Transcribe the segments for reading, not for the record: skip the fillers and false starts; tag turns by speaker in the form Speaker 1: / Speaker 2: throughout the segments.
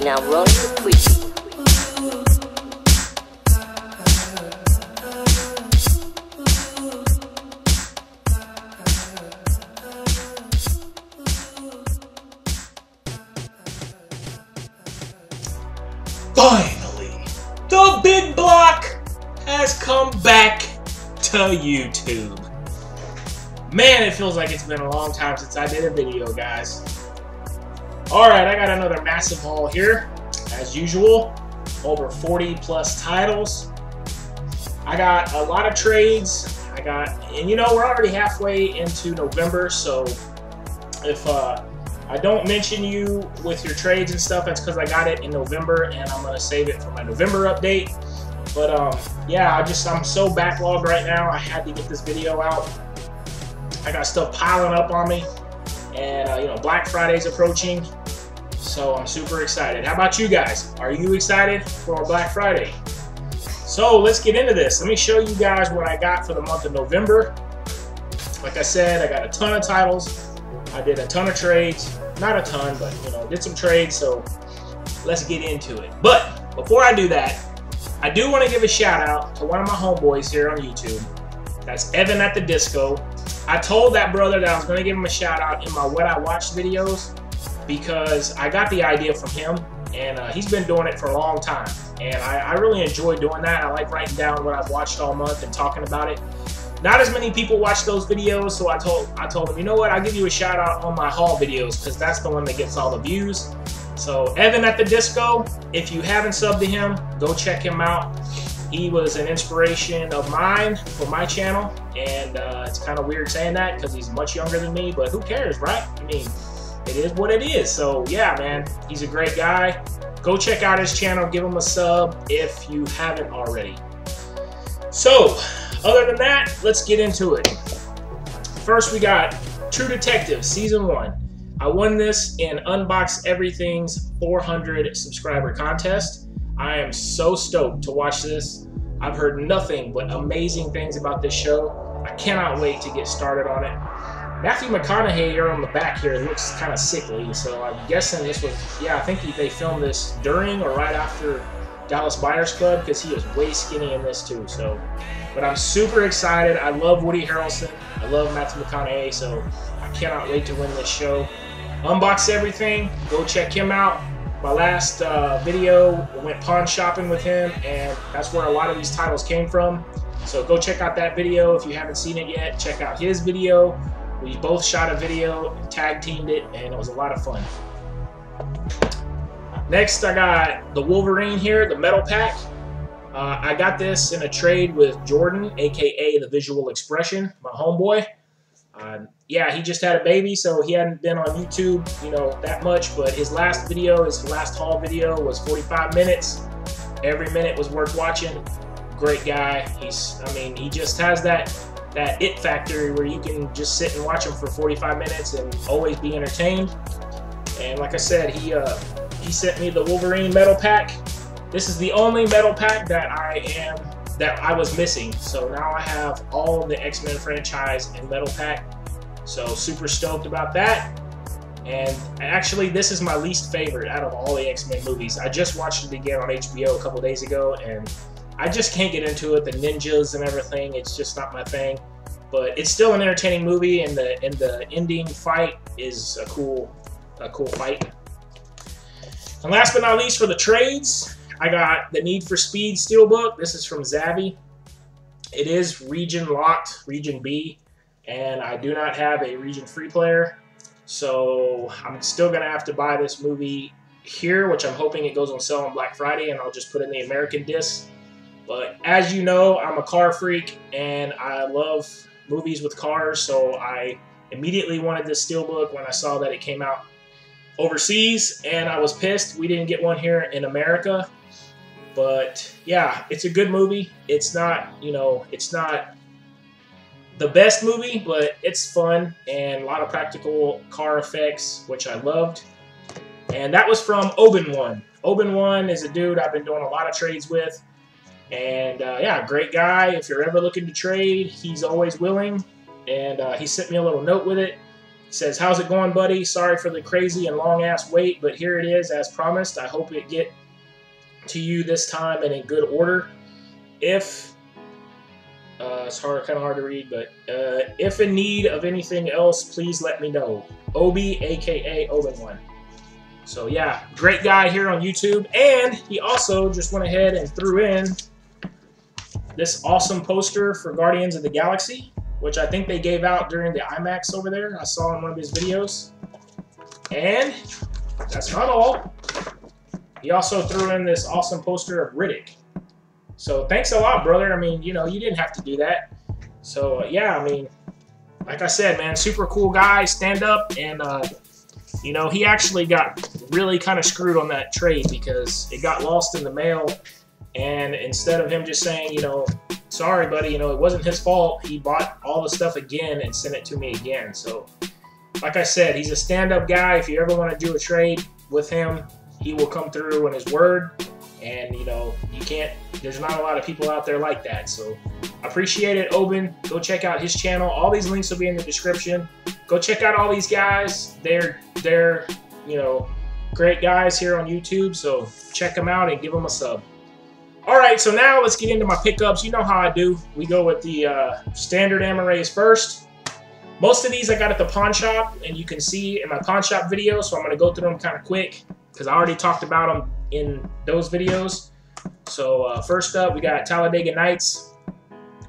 Speaker 1: Now roll the quick.
Speaker 2: Finally, the big block has come back to YouTube. Man, it feels like it's been a long time since I did a video, guys. Alright, I got another massive haul here, as usual. Over 40 plus titles. I got a lot of trades. And you know, we're already halfway into November, so if I don't mention you with your trades and stuff, that's because I got it in November and I'm going to save it for my November update. But yeah, I'm so backlogged right now. I had to get this video out. I got stuff piling up on me, and you know, Black Friday's approaching, so I'm super excited. How about you guys? Are you excited for Black Friday? So let's get into this. Let me show you guys what I got for the month of November. Like I said, I got a ton of titles. I did a ton of trades. Not a ton, but you know, did some trades, so let's get into it. But before I do that, I do want to give a shout out to one of my homeboys here on YouTube. That's Evan at the Disco. I told that brother that I was going to give him a shout out in my What I Watched videos because I got the idea from him, and he's been doing it for a long time. And I really enjoy doing that. I like writing down what I've watched all month and talking about it. Not as many people watch those videos, so I told him, you know what, I'll give you a shout out on my haul videos because that's the one that gets all the views. So Evan at the Disco, if you haven't subbed to him, go check him out. He was an inspiration of mine for my channel, and it's kind of weird saying that because he's much younger than me, but who cares, right? I mean, it is what it is. So yeah, man, he's a great guy. Go check out his channel, give him a sub if you haven't already. So, other than that, let's get into it. First, we got True Detective Season 1. I won this in Unbox Everything's 400 subscriber contest. I am so stoked to watch this. I've heard nothing but amazing things about this show. I cannot wait to get started on it. Matthew McConaughey here on the back here looks kind of sickly, so I'm guessing this was, yeah, I think they filmed this during or right after Dallas Buyers Club because he is way skinny in this too. So, but I'm super excited. I love Woody Harrelson. I love Matthew McConaughey, so I cannot wait to win this show. Unbox Everything. Go check him out. My last video went pawn shopping with him, and that's where a lot of these titles came from. So go check out that video if you haven't seen it yet. Check out his video. We both shot a video, tag teamed it, and it was a lot of fun. Next, I got the Wolverine here, the metal pack. I got this in a trade with Jordan, aka the Visual Expression, my homeboy. Yeah, he just had a baby, so he hadn't been on YouTube, you know, that much. But his last video, his last haul video, was 45 minutes. Every minute was worth watching. Great guy. I mean, he just has that it factor where you can just sit and watch him for 45 minutes and always be entertained. And like I said, he sent me the Wolverine metal pack. This is the only metal pack that I was missing. So now I have all the X-Men franchise in metal pack. So super stoked about that. And actually, this is my least favorite out of all the X-Men movies. I just watched it again on HBO a couple days ago, and I just can't get into it. The ninjas and everything, it's just not my thing. But it's still an entertaining movie, and the ending fight is a cool fight. And last but not least, for the trades, I got the Need for Speed Steelbook. This is from Zavvi. It is region locked, region B, and I do not have a region free player. So I'm still going to have to buy this movie here, which I'm hoping it goes on sale on Black Friday, and I'll just put in the American disc. But as you know, I'm a car freak, and I love movies with cars, so I immediately wanted this Steelbook when I saw that it came out overseas, and I was pissed we didn't get one here in America. But yeah, it's a good movie. It's not, you know, it's not the best movie, but it's fun and a lot of practical car effects, which I loved. And that was from Oben1. Oben1 is a dude I've been doing a lot of trades with. And yeah, great guy. If you're ever looking to trade, he's always willing. And he sent me a little note with it. He says, how's it going, buddy? Sorry for the crazy and long-ass wait, but here it is as promised. I hope it get to you this time and in good order. If, it's kind of hard to read, but if in need of anything else, please let me know. Obi, aka Obi-Wan. So yeah, great guy here on YouTube. And he also just went ahead and threw in this awesome poster for Guardians of the Galaxy, which I think they gave out during the IMAX over there. I saw in one of his videos. And that's not all. He also threw in this awesome poster of Riddick. So thanks a lot, brother. I mean, you know, you didn't have to do that. So yeah, I mean, like I said, man, super cool guy, stand up. And, you know, he actually got really kind of screwed on that trade because it got lost in the mail. And instead of him just saying, you know, sorry, buddy, you know, it wasn't his fault, he bought all the stuff again and sent it to me again. So, like I said, he's a stand-up guy. If you ever want to do a trade with him, he will come through on his word. And, you know, you can't, there's not a lot of people out there like that. So, I appreciate it, Oben. Go check out his channel. All these links will be in the description. Go check out all these guys. They're you know, great guys here on YouTube. So, check them out and give them a sub. Alright, so now let's get into my pickups. You know how I do. We go with the standard Ammo Rays first. Most of these I got at the pawn shop, and you can see in my pawn shop video, so I'm going to go through them kind of quick, because I already talked about them in those videos. So first up, we got Talladega Nights.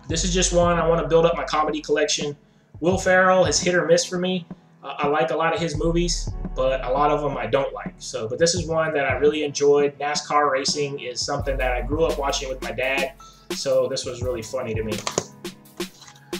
Speaker 2: This is just one. I want to build up my comedy collection. Will Ferrell has hit or miss for me. I like a lot of his movies, but a lot of them I don't like. So, but this is one that I really enjoyed. NASCAR racing is something that I grew up watching with my dad, so this was really funny to me.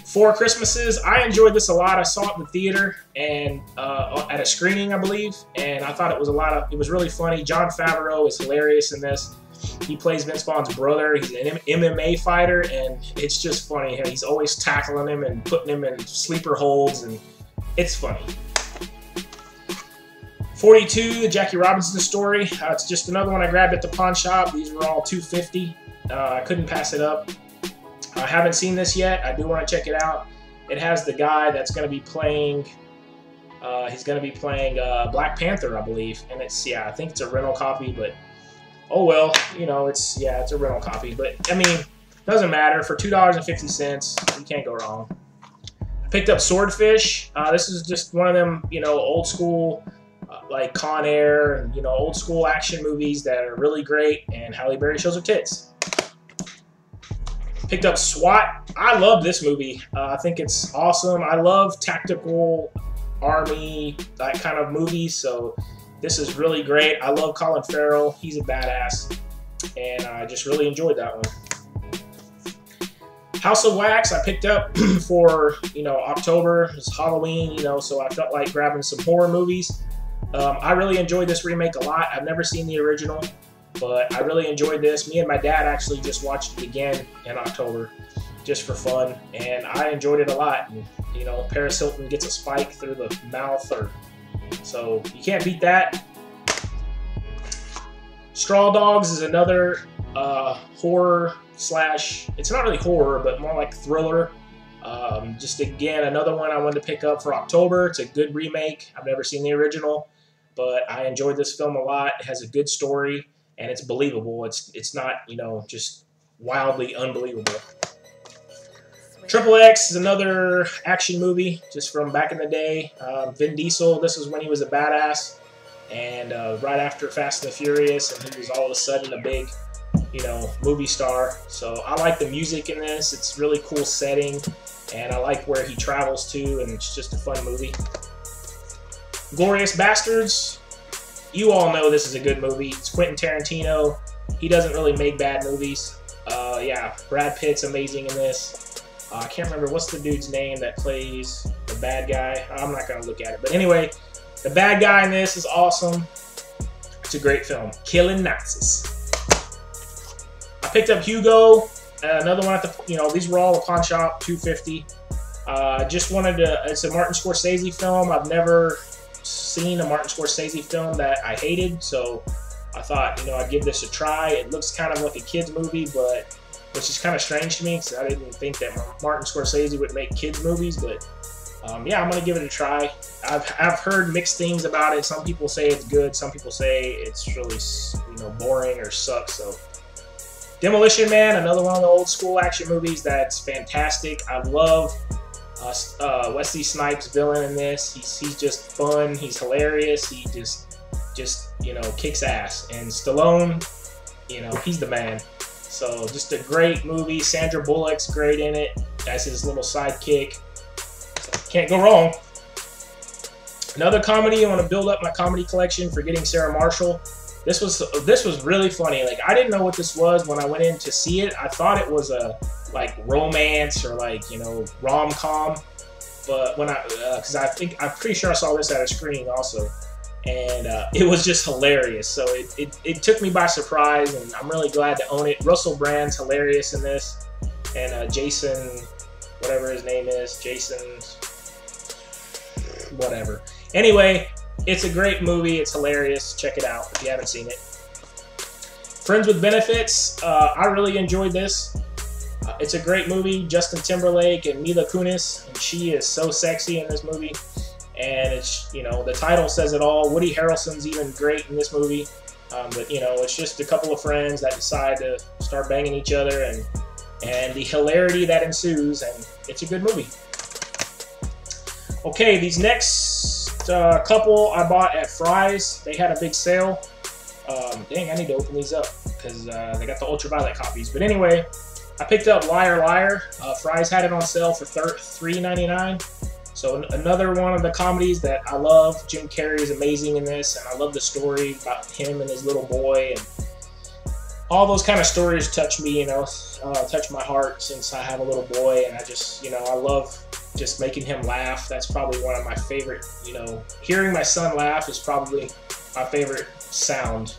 Speaker 2: Four Christmases, I enjoyed this a lot. I saw it in the theater and at a screening, I believe, and I thought it was it was really funny. Jon Favreau is hilarious in this. He plays Vince Vaughn's brother. He's an MMA fighter, and it's just funny. He's always tackling him and putting him in sleeper holds, and it's funny. 42, the Jackie Robinson story. It's just another one I grabbed at the pawn shop. These were all $2.50. I couldn't pass it up. I haven't seen this yet. I do want to check it out. It has the guy that's going to be playing. He's going to be playing Black Panther, I believe. And it's, yeah, I think it's a rental copy, but oh well, you know, it's a rental copy. But I mean, doesn't matter. For $2.50, you can't go wrong. Picked up Swordfish. This is just one of them, you know, old school, like Con Air, and, you know, old school action movies that are really great, and Halle Berry shows her tits. Picked up SWAT. I love this movie. I think it's awesome. I love tactical army, that kind of movies, so this is really great. I love Colin Farrell. He's a badass, and I just really enjoyed that one. House of Wax I picked up for, you know, October. It's Halloween, you know, so I felt like grabbing some horror movies. I really enjoyed this remake a lot. I've never seen the original, but I really enjoyed this. Me and my dad actually just watched it again in October just for fun, and I enjoyed it a lot. And, you know, Paris Hilton gets a spike through the mouth, so you can't beat that. Straw Dogs is another horror slash, it's not really horror, but more like thriller. Just again, another one I wanted to pick up for October. It's a good remake. I've never seen the original, but I enjoyed this film a lot. It has a good story, and it's believable. It's not, you know, just wildly unbelievable. Triple X is another action movie, just from back in the day. Vin Diesel, this is when he was a badass, and right after Fast and the Furious, and he was all of a sudden a big, you know, movie star. So I like the music in this. It's really cool setting, and I like where he travels to, and it's just a fun movie. Glorious Bastards. You all know this is a good movie. It's Quentin Tarantino. He doesn't really make bad movies. Yeah, Brad Pitt's amazing in this. I can't remember what's the dude's name that plays the bad guy. I'm not going to look at it. But anyway, the bad guy in this is awesome. It's a great film. Killing Nazis. I picked up Hugo, another one at the, you know, these were all a pawn shop, $2.50. Just wanted to, it's a Martin Scorsese film. I've never seen a Martin Scorsese film that I hated, so I thought, you know, I'd give this a try. It looks kind of like a kid's movie, but, which is kind of strange to me, because I didn't think that Martin Scorsese would make kids movies, but Yeah, I'm gonna give it a try. I've heard mixed things about it. Some people say it's good. Some people say it's really, you know, boring or sucks. So, Demolition Man, another one of the old school action movies that's fantastic. I love Wesley Snipes' villain in this. He's just fun. He's hilarious. He just you know, kicks ass. And Stallone, you know, he's the man. So just a great movie. Sandra Bullock's great in it as his little sidekick. So can't go wrong. Another comedy. I want to build up my comedy collection. Forgetting Sarah Marshall. This was really funny. Like, I didn't know what this was when I went in to see it. I thought it was a like romance or like, you know, rom-com. But when because I'm pretty sure I saw this at a screening also. And it was just hilarious. So it took me by surprise, and I'm really glad to own it. Russell Brand's hilarious in this, and Jason, whatever his name is, Jason, whatever. Anyway, it's a great movie. It's hilarious. Check it out if you haven't seen it. Friends with Benefits. I really enjoyed this. It's a great movie. Justin Timberlake and Mila Kunis, and she is so sexy in this movie. And it's, you know, the title says it all. Woody Harrelson's even great in this movie. But, you know, it's just a couple of friends that decide to start banging each other, and the hilarity that ensues, and it's a good movie. Okay, these next couple I bought at Fry's. They had a big sale. Dang, I need to open these up because they got the ultraviolet copies. But anyway, I picked up Liar Liar. Fry's had it on sale for $3.99. So another one of the comedies that I love. Jim Carrey is amazing in this, and I love the story about him and his little boy, and all those kind of stories touch me, you know, touch my heart since I have a little boy, and I just, you know, I love just making him laugh. That's probably one of my favorite, you know, hearing my son laugh is probably my favorite sound,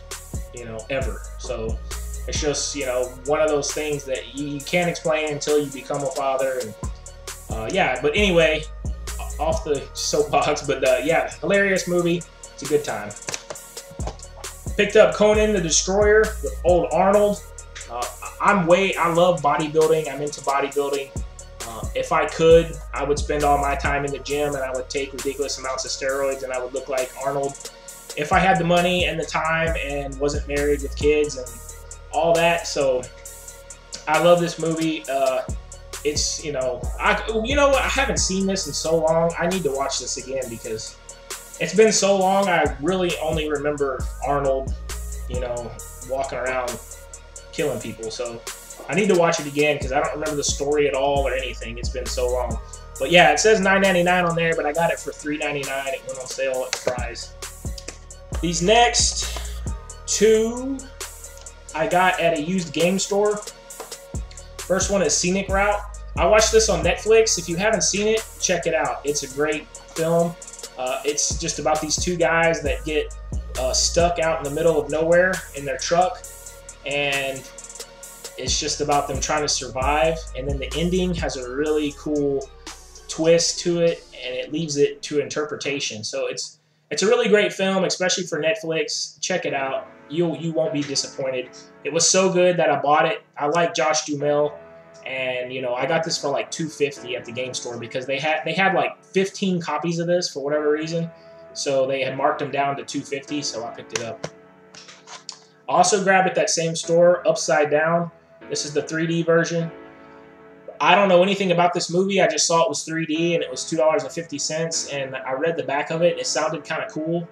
Speaker 2: you know, ever. So it's just, you know, one of those things that you can't explain until you become a father, and yeah, but anyway, off the soapbox, but yeah, hilarious movie. It's a good time. Picked up Conan the Destroyer with old Arnold. I love bodybuilding. I'm into bodybuilding. If I could, I would spend all my time in the gym, and I would take ridiculous amounts of steroids, and I would look like Arnold. If I had the money and the time and wasn't married with kids and all that. So I love this movie. It's, you know, I haven't seen this in so long. I need to watch this again because it's been so long. I really only remember Arnold, you know, walking around killing people. So I need to watch it again because I don't remember the story at all or anything. It's been so long. But yeah, it says $9.99 on there, but I got it for $3.99. It went on sale at Fry's. These next two I got at a used game store. First one is Scenic Route. I watched this on Netflix. If you haven't seen it, check it out. It's a great film. It's just about these two guys that get stuck out in the middle of nowhere in their truck, and it's just about them trying to survive. And then the ending has a really cool twist to it, and it leaves it to interpretation. So it's a really great film, especially for Netflix. Check it out. You won't be disappointed. It was so good that I bought it. I like Josh Duhamel. And, you know, I got this for like $2.50 at the game store because they had like 15 copies of this for whatever reason. So they had marked them down to $2.50, so I picked it up. I also grabbed at that same store Upside Down. This is the 3D version. I don't know anything about this movie. I just saw it was 3D and it was $2.50, and I read the back of it. It sounded kind of cool,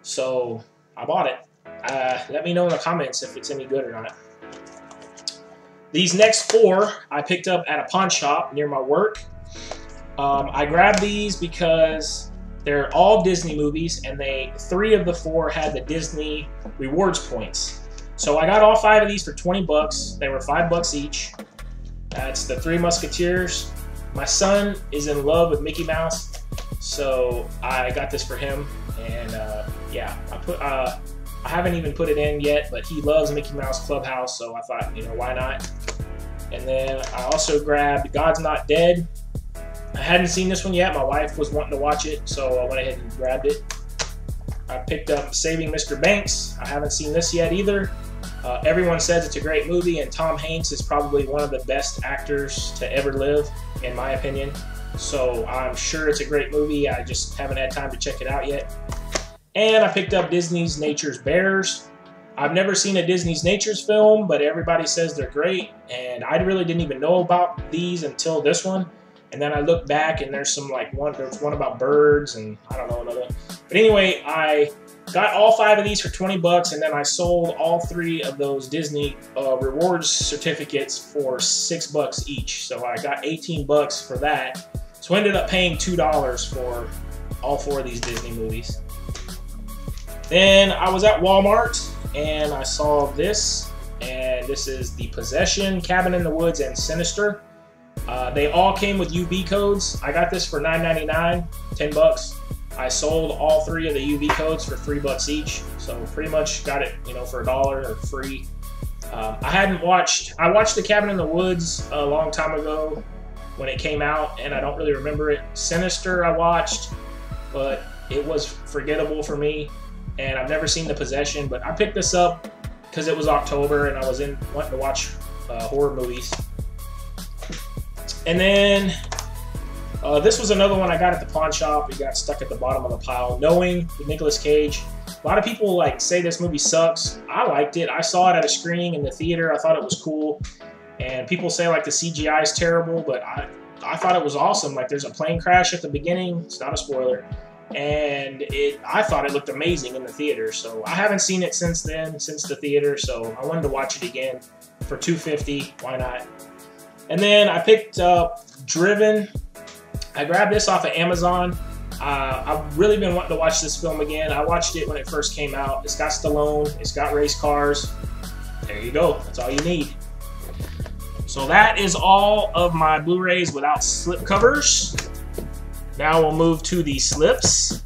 Speaker 2: so I bought it. Let me know in the comments if it's any good or not. These next four I picked up at a pawn shop near my work. I grabbed these because they're all Disney movies, and 3 of the 4 had the Disney rewards points. So I got all 5 of these for 20 bucks. They were $5 each. That's the 3 Musketeers. My son is in love with Mickey Mouse, so I got this for him. And yeah, I haven't even put it in yet, but he loves Mickey Mouse Clubhouse, so I thought, you know, why not? And then I also grabbed God's Not Dead. I hadn't seen this one yet. My wife was wanting to watch it, so I went ahead and grabbed it. I picked up Saving Mr. Banks. I haven't seen this yet either. Everyone says it's a great movie, and Tom Hanks is probably one of the best actors to ever live, in my opinion. so I'm sure it's a great movie. I just haven't had time to check it out yet. And I picked up Disney's Nature's Bears. I've never seen a Disney's Nature's film, but everybody says they're great, and I really didn't even know about these until this one. And then I looked back, and there's there's one about birds, and I don't know another. But anyway, I got all 5 of these for 20 bucks, and then I sold all 3 of those Disney rewards certificates for 6 bucks each. So I got 18 bucks for that. So I ended up paying $2 for all 4 of these Disney movies. Then I was at Walmart, and I saw this, and this is The Possession, Cabin in the Woods, and Sinister. They all came with UV codes. I got this for $9.99, 10 bucks. I sold all 3 of the UV codes for 3 bucks each, so pretty much got it, you know, for $1 or free. I watched The Cabin in the Woods a long time ago when it came out, and I don't really remember it. Sinister I watched, but it was forgettable for me, and I've never seen The Possession, but I picked this up because it was October and I was wanting to watch horror movies. And then this was another one I got at the pawn shop. It got stuck at the bottom of the pile. Knowing, with Nicolas Cage. A lot of people say this movie sucks. I liked it. I saw it at a screening in the theater. I thought it was cool. And people say the CGI is terrible, but I thought it was awesome. There's a plane crash at the beginning. It's not a spoiler. And I thought it looked amazing in the theater. So I haven't seen it since then, since the theater. So I wanted to watch it again for $2.50. Why not? And then I picked up Driven. I grabbed this off of Amazon. I've really been wanting to watch this film again. I watched it when it first came out. It's got Stallone. It's got race cars. There you go. That's all you need. So that is all of my Blu-rays without slip covers. Now we'll move to the slips.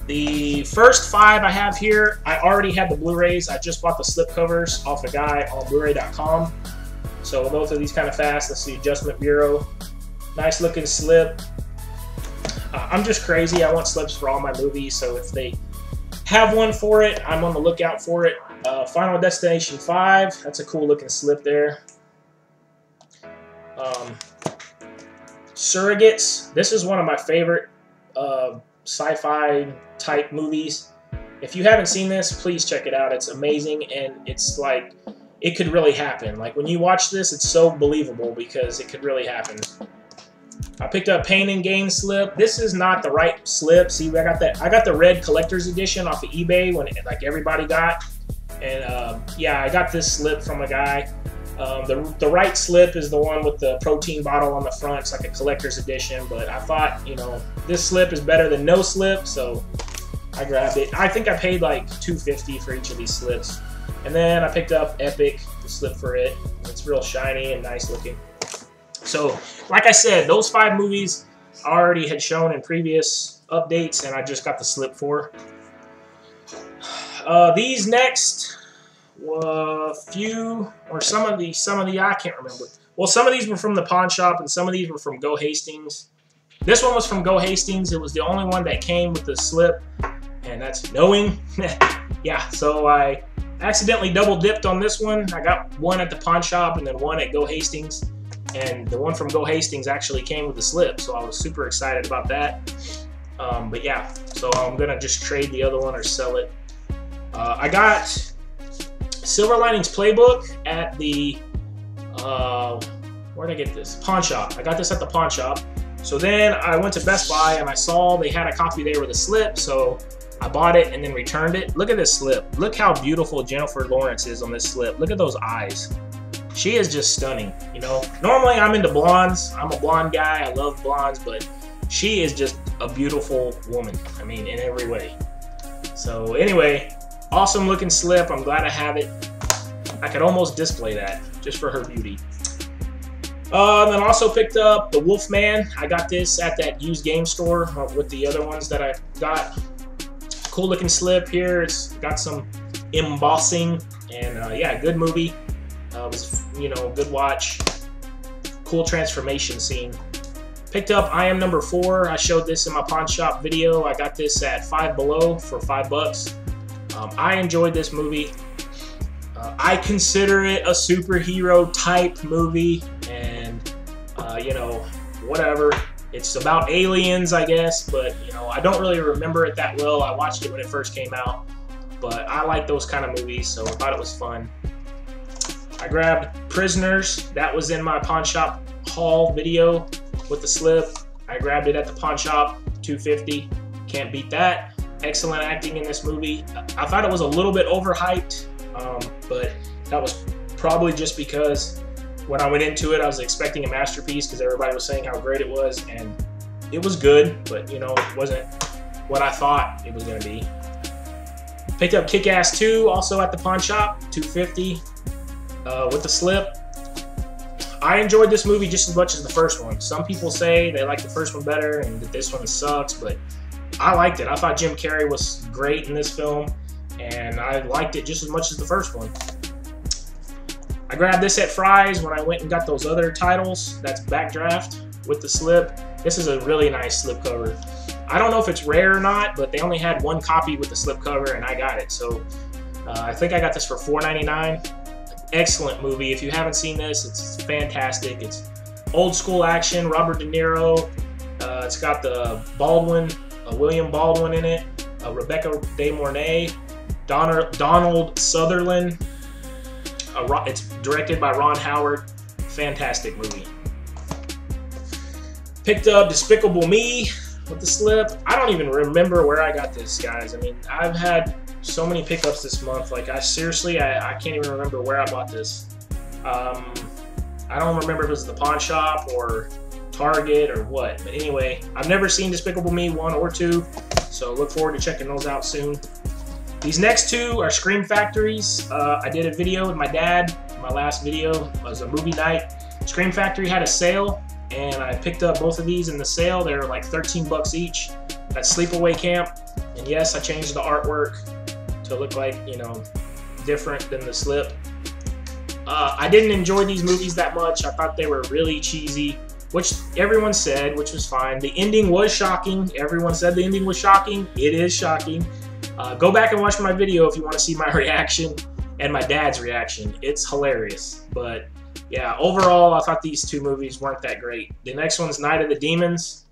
Speaker 2: The first 5 I have here, I already had the Blu-rays. I just bought the slip covers off a guy on Blu-ray.com. So we'll go through these kind of fast. Let's see, Adjustment Bureau. Nice looking slip. I'm just crazy. I want slips for all my movies, so if they have one for it, I'm on the lookout for it. Final Destination 5. That's a cool looking slip there. Surrogates. This is one of my favorite sci-fi type movies. If you haven't seen this, please check it out. It's amazing, and it's it could really happen. When you watch this, it's so believable because it could really happen. I picked up Pain and Gain slip. This is not the right slip. See, I got the red collector's edition off of eBay when everybody got. And yeah, I got this slip from a guy. The right slip is the one with the protein bottle on the front. It's like a collector's edition, but I thought, this slip is better than no slip, so I grabbed it. I think I paid $2.50 for each of these slips. And then I picked up Epic, the slip for it. It's real shiny and nice looking. So, like I said, those 5 movies I already had shown in previous updates, and I just got the slip for. These next some of the I can't remember. Well, some of these were from the pawn shop, and some of these were from Go Hastings. This one was from Go Hastings. It was the only one that came with the slip, and that's Knowing. Yeah, so I accidentally double dipped on this one. I got one at the pawn shop and then one at Go Hastings, and the one from Go Hastings actually came with the slip, so I was super excited about that. But yeah, so I'm gonna just trade the other one or sell it. I got Silver Linings Playbook at the where'd I get this? Pawn shop. I got this at the pawn shop. So then I went to Best Buy and I saw they had a copy there with a slip, so I bought it and then returned it. Look at this slip. Look how beautiful Jennifer Lawrence is on this slip. Look at those eyes. She is just stunning. Normally I'm into blondes. I'm a blonde guy. I love blondes, but she is just a beautiful woman. I mean, in every way. So anyway, awesome looking slip. I'm glad I have it. I could almost display that just for her beauty. Then also picked up the Wolfman. I got this at that used game store with the other ones that I got. Cool looking slip here. It's got some embossing, and yeah, good movie. It was, good watch. Cool transformation scene. Picked up I Am Number 4. I showed this in my pawn shop video. I got this at Five Below for $5. I enjoyed this movie. I consider it a superhero type movie, and You know, whatever. It's about aliens, I guess, but, you know, I don't really remember it that well. I watched it when it first came out, but I like those kind of movies, so I thought it was fun. I grabbed Prisoners. That was in my pawn shop haul video with the slip. I grabbed it at the pawn shop, $2.50. Can't beat that. Excellent acting in this movie. I thought it was a little bit overhyped, but that was probably just because when I went into it, I was expecting a masterpiece because everybody was saying how great it was, and it was good, but, you know, it wasn't what I thought it was going to be. Picked up Kick-Ass 2, also at the pawn shop, $2.50, with the slip. I enjoyed this movie just as much as the first one. Some people say they like the first one better and that this one sucks, but I liked it. I thought Jim Carrey was great in this film, and I liked it just as much as the first one. I grabbed this at Fry's when I went and got those other titles. That's Backdraft with the slip. This is a really nice slipcover. I don't know if it's rare or not, but they only had one copy with the slipcover, and I got it. So I think I got this for $4.99. Excellent movie. If you haven't seen this, it's fantastic. It's old school action. Robert De Niro. It's got the William Baldwin in it. Rebecca De Mornay. Donald Sutherland. It's directed by Ron Howard. Fantastic movie. Picked up Despicable Me with the slip. I don't even remember where I got this, guys. I mean, I've had so many pickups this month. Like, I can't even remember where I bought this. I don't remember if it was the pawn shop or Target or what. But anyway, I've never seen Despicable Me 1 or 2, so look forward to checking those out soon. These next two are Scream Factories. I did a video with my dad. My last video was a movie night. Scream Factory had a sale, and I picked up both of these in the sale. They were like 13 bucks each. That's Sleepaway Camp. And yes, I changed the artwork to look like, you know, different than the slip. I didn't enjoy these movies that much. I thought they were really cheesy, which everyone said, which was fine. The ending was shocking. Everyone said the ending was shocking. It is shocking. Go back and watch my video if you want to see my reaction and my dad's reaction. It's hilarious. But yeah, overall, I thought these two movies weren't that great. The next one's Night of the Demons.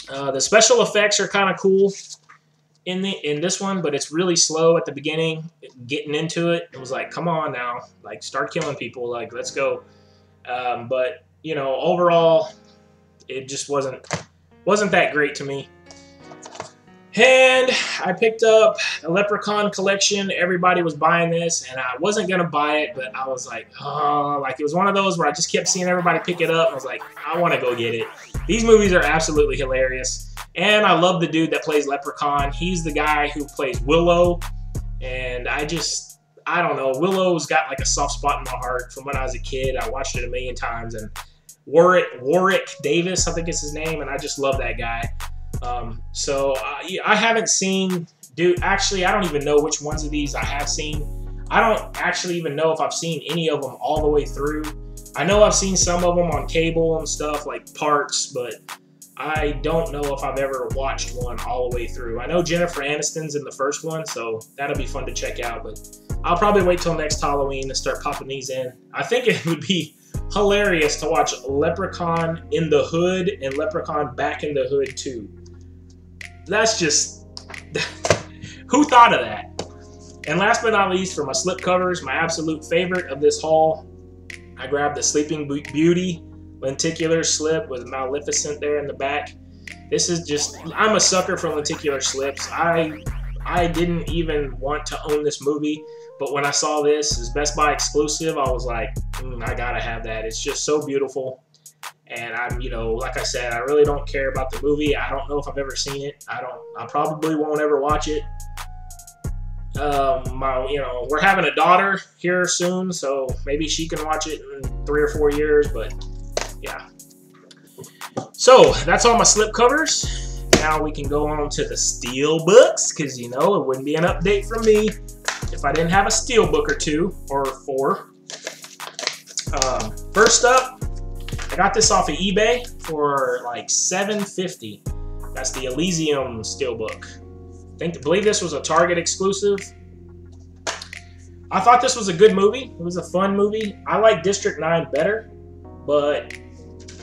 Speaker 2: The special effects are kind of cool in this one, but it's really slow at the beginning. Getting into it, it was like, come on now, like, start killing people, like, let's go. But you know, overall, it just wasn't that great to me. And I picked up a Leprechaun collection. Everybody was buying this, and I wasn't going to buy it, but I was like, oh, like, it was one of those where I just kept seeing everybody pick it up, and I was like, I want to go get it. These movies are absolutely hilarious, and I love the dude that plays Leprechaun. He's the guy who plays Willow, and I don't know, Willow's got like a soft spot in my heart from when I was a kid. I watched it a million times, and Warwick Davis, I think is his name, and I just love that guy. So I haven't seen, actually, I don't even know which ones of these I have seen. I don't actually even know if I've seen any of them all the way through. I know I've seen some of them on cable and stuff, like parts, but I don't know if I've ever watched one all the way through. I know Jennifer Aniston's in the first one, so that'll be fun to check out, but I'll probably wait till next Halloween to start popping these in. I think it would be hilarious to watch Leprechaun in the Hood and Leprechaun Back in the Hood 2. That's just, who thought of that? And last but not least, for my slip covers, my absolute favorite of this haul, I grabbed the Sleeping Beauty lenticular slip with Maleficent there in the back. This is just, I'm a sucker for lenticular slips. I didn't even want to own this movie, but when I saw this as Best Buy exclusive, I was like, I gotta have that. It's just so beautiful. And I'm, you know, like I said, I really don't care about the movie. I don't know if I've ever seen it. I probably won't ever watch it. You know, we're having a daughter here soon, so maybe she can watch it in 3 or 4 years, but yeah. So that's all my slip covers. Now we can go on to the steel books, because, you know, it wouldn't be an update from me if I didn't have a steel book or 2 or 4. First up, I got this off of eBay for like $7.50. That's the Elysium Steelbook. I believe this was a Target exclusive. I thought this was a good movie. It was a fun movie. I like District 9 better, but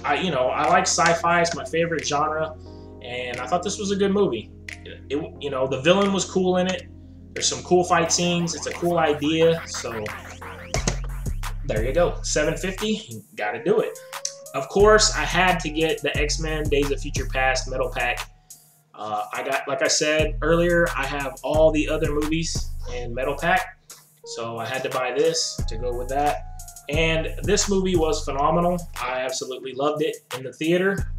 Speaker 2: I like sci-fi. It's my favorite genre, and I thought this was a good movie. The villain was cool in it. There's some cool fight scenes. It's a cool idea. So there you go. $7.50. Got to do it. Of course, I had to get the X-Men Days of Future Past metal pack. Like I said earlier, I have all the other movies in metal pack, so I had to buy this to go with that. And this movie was phenomenal. I absolutely loved it in the theater,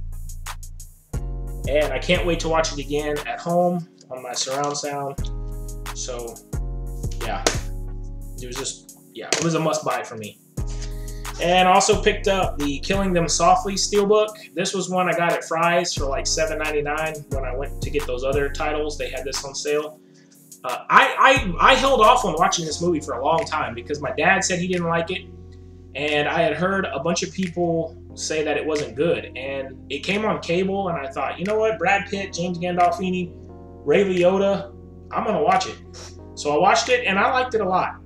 Speaker 2: and I can't wait to watch it again at home on my surround sound. So yeah, it was a must buy for me. And also picked up the Killing Them Softly Steelbook. This was one I got at Fry's for like $7.99 when I went to get those other titles. They had this on sale. I held off on watching this movie for a long time because my dad said he didn't like it. And I had heard a bunch of people say that it wasn't good. And it came on cable, and I thought, you know what? Brad Pitt, James Gandolfini, Ray Liotta, I'm going to watch it. So I watched it, and I liked it a lot.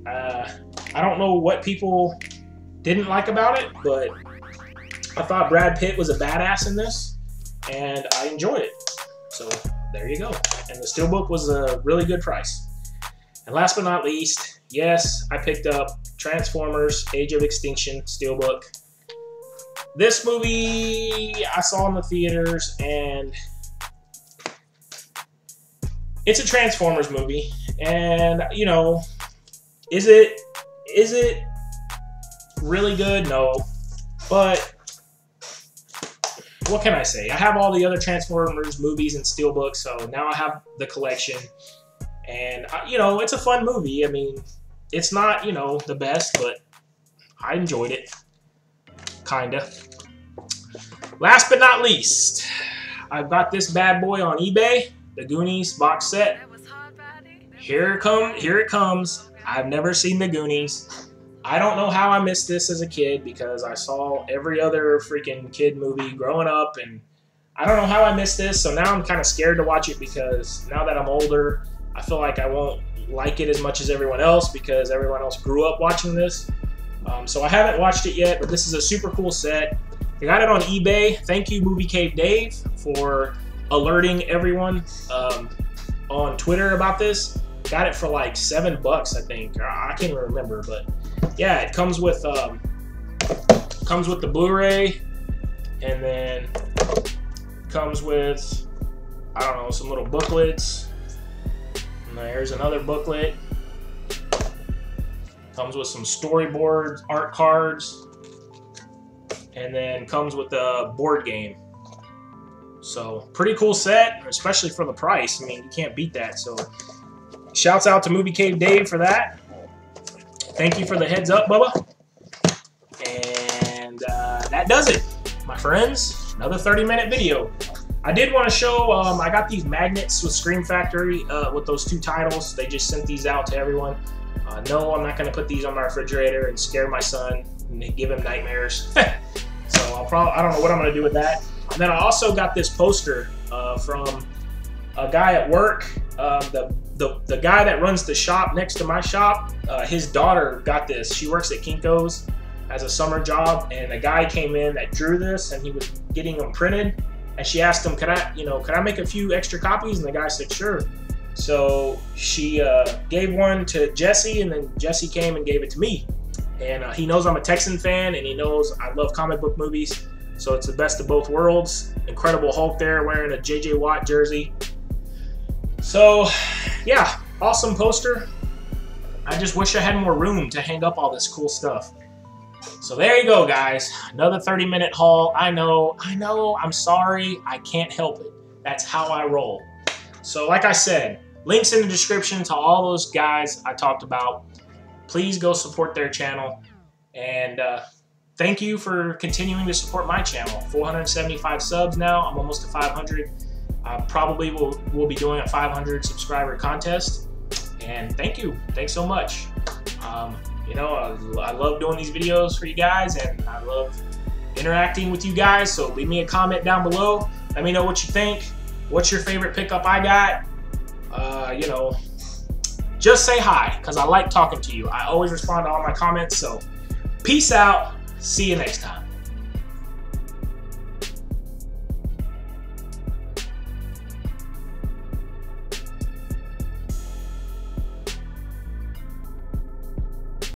Speaker 2: I don't know what people didn't like about it, but I thought Brad Pitt was a badass in this, and I enjoyed it. So there you go. And the steelbook was a really good price. And last but not least, yes, I picked up Transformers Age of Extinction steelbook. This movie I saw in the theaters, and it's a Transformers movie. And is it really good? No. But what can I say? I have all the other Transformers movies in steelbook, so now I have the collection. And it's a fun movie. I mean, it's not the best, but I enjoyed it, kinda. Last but not least, I've got this bad boy on eBay, the Goonies box set. Here it comes. I've never seen the Goonies. I don't know how I missed this as a kid because I saw every other freaking kid movie growing up, and I don't know how I missed this. So now I'm kind of scared to watch it because now that I'm older, I feel like I won't like it as much as everyone else because everyone else grew up watching this. So I haven't watched it yet, but this is a super cool set. I got it on eBay. Thank you, Movie Cave Dave, for alerting everyone on Twitter about this. Got it for like $7, I think. I can't even remember, but yeah, it comes with the Blu-ray, and then comes with, I don't know, some little booklets. And there's another booklet. Comes with some storyboard art cards, and then comes with a board game. So pretty cool set, especially for the price. I mean, you can't beat that. So shouts out to Movie Cave Dave for that. Thank you for the heads up, Bubba. And that does it, my friends. Another 30-minute video. I did want to show, I got these magnets with Scream Factory with those 2 titles. They just sent these out to everyone. No, I'm not going to put these on my refrigerator and scare my son and give him nightmares. So I don't know what I'm going to do with that. And then I also got this poster from a guy at work. The guy that runs the shop next to my shop, his daughter got this. She works at Kinko's as a summer job, and a guy came in that drew this, and he was getting them printed. And she asked him, "Could I make a few extra copies?" And the guy said, "Sure." So she gave one to Jesse, and then Jesse came and gave it to me. And he knows I'm a Texan fan, and he knows I love comic book movies. So it's the best of both worlds. Incredible Hulk there wearing a J.J. Watt jersey. So yeah, awesome poster. I just wish I had more room to hang up all this cool stuff. So there you go, guys. Another 30-minute haul. I know, I'm sorry. I can't help it. That's how I roll. So like I said, links in the description to all those guys I talked about. Please go support their channel. And thank you for continuing to support my channel. 475 subs now. I'm almost to 500. I probably will be doing a 500 subscriber contest. And thank you. Thanks so much. I love doing these videos for you guys, and I love interacting with you guys. So leave me a comment down below. Let me know what you think. What's your favorite pickup I got? Just say hi, because I like talking to you. I always respond to all my comments. So peace out. See you next time.